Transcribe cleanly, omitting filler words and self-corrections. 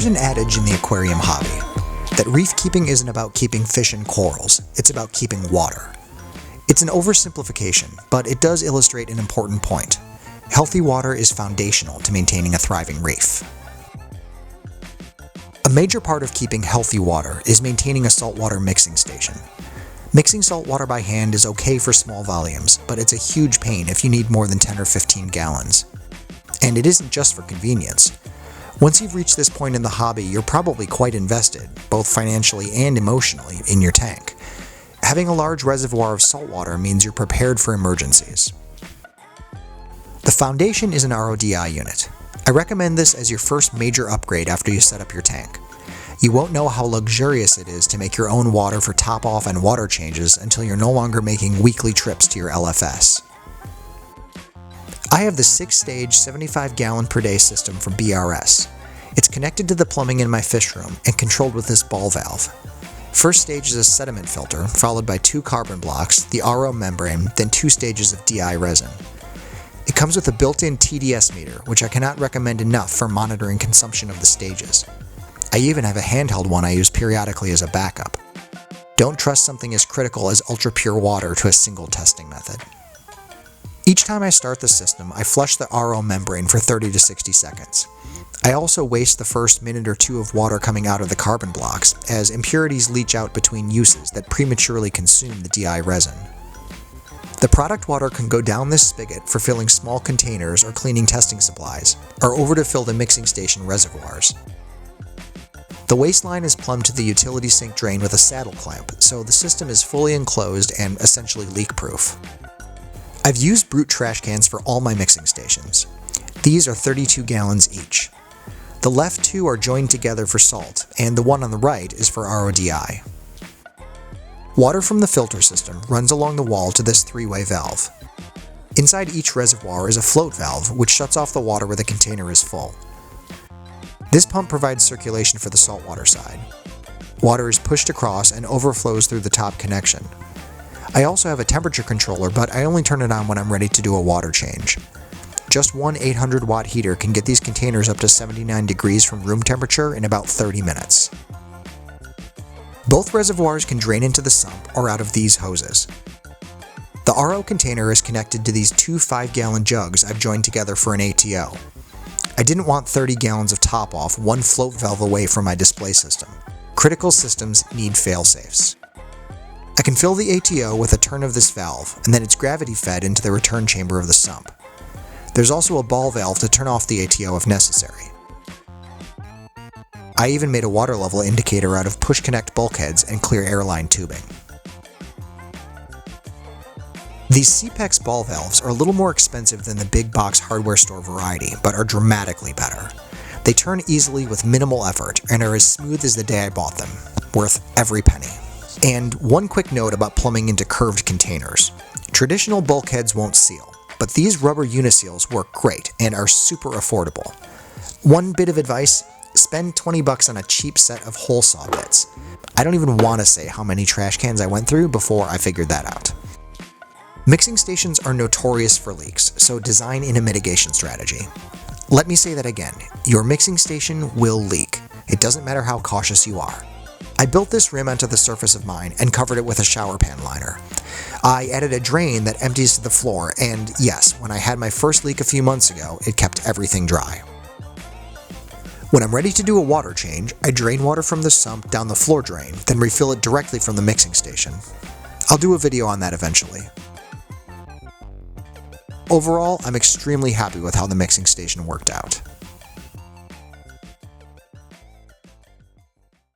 There's an adage in the aquarium hobby that reef keeping isn't about keeping fish and corals, it's about keeping water. It's an oversimplification, but it does illustrate an important point. Healthy water is foundational to maintaining a thriving reef. A major part of keeping healthy water is maintaining a saltwater mixing station. Mixing salt water by hand is okay for small volumes, but it's a huge pain if you need more than 10 or 15 gallons. And it isn't just for convenience. Once you've reached this point in the hobby, you're probably quite invested, both financially and emotionally, in your tank. Having a large reservoir of salt water means you're prepared for emergencies. The foundation is an RODI unit. I recommend this as your first major upgrade after you set up your tank. You won't know how luxurious it is to make your own water for top-off and water changes until you're no longer making weekly trips to your LFS. I have the 6-stage 75-gallon per day system from BRS. It's connected to the plumbing in my fish room and controlled with this ball valve. First stage is a sediment filter, followed by 2 carbon blocks, the RO membrane, then 2 stages of DI resin. It comes with a built-in TDS meter, which I cannot recommend enough for monitoring consumption of the stages. I even have a handheld one I use periodically as a backup. Don't trust something as critical as ultra-pure water to a single testing method. Each time I start the system, I flush the RO membrane for 30 to 60 seconds. I also waste the first minute or two of water coming out of the carbon blocks, as impurities leach out between uses that prematurely consume the DI resin. The product water can go down this spigot for filling small containers or cleaning testing supplies, or over to fill the mixing station reservoirs. The waistline is plumbed to the utility sink drain with a saddle clamp, so the system is fully enclosed and essentially leak-proof. I've used brute trash cans for all my mixing stations. These are 32 gallons each. The left 2 are joined together for salt, and the one on the right is for RODI. Water from the filter system runs along the wall to this 3-way valve. Inside each reservoir is a float valve, which shuts off the water where the container is full. This pump provides circulation for the saltwater side. Water is pushed across and overflows through the top connection. I also have a temperature controller, but I only turn it on when I'm ready to do a water change. Just one 800-watt heater can get these containers up to 79 degrees from room temperature in about 30 minutes. Both reservoirs can drain into the sump or out of these hoses. The RO container is connected to these 2 5-gallon jugs I've joined together for an ATO. I didn't want 30 gallons of top-off one float valve away from my display system. Critical systems need fail-safes. I can fill the ATO with a turn of this valve, and then it's gravity fed into the return chamber of the sump. There's also a ball valve to turn off the ATO if necessary. I even made a water level indicator out of push-connect bulkheads and clear airline tubing. These CPEX ball valves are a little more expensive than the big box hardware store variety, but are dramatically better. They turn easily with minimal effort and are as smooth as the day I bought them, worth every penny. And one quick note about plumbing into curved containers. Traditional bulkheads won't seal, but these rubber uniseals work great and are super affordable. One bit of advice, spend $20 on a cheap set of hole saw bits. I don't even want to say how many trash cans I went through before I figured that out. Mixing stations are notorious for leaks, so design in a mitigation strategy. Let me say that again, your mixing station will leak. It doesn't matter how cautious you are. I built this rim onto the surface of mine and covered it with a shower pan liner. I added a drain that empties to the floor, and yes, when I had my first leak a few months ago, it kept everything dry. When I'm ready to do a water change, I drain water from the sump down the floor drain, then refill it directly from the mixing station. I'll do a video on that eventually. Overall, I'm extremely happy with how the mixing station worked out.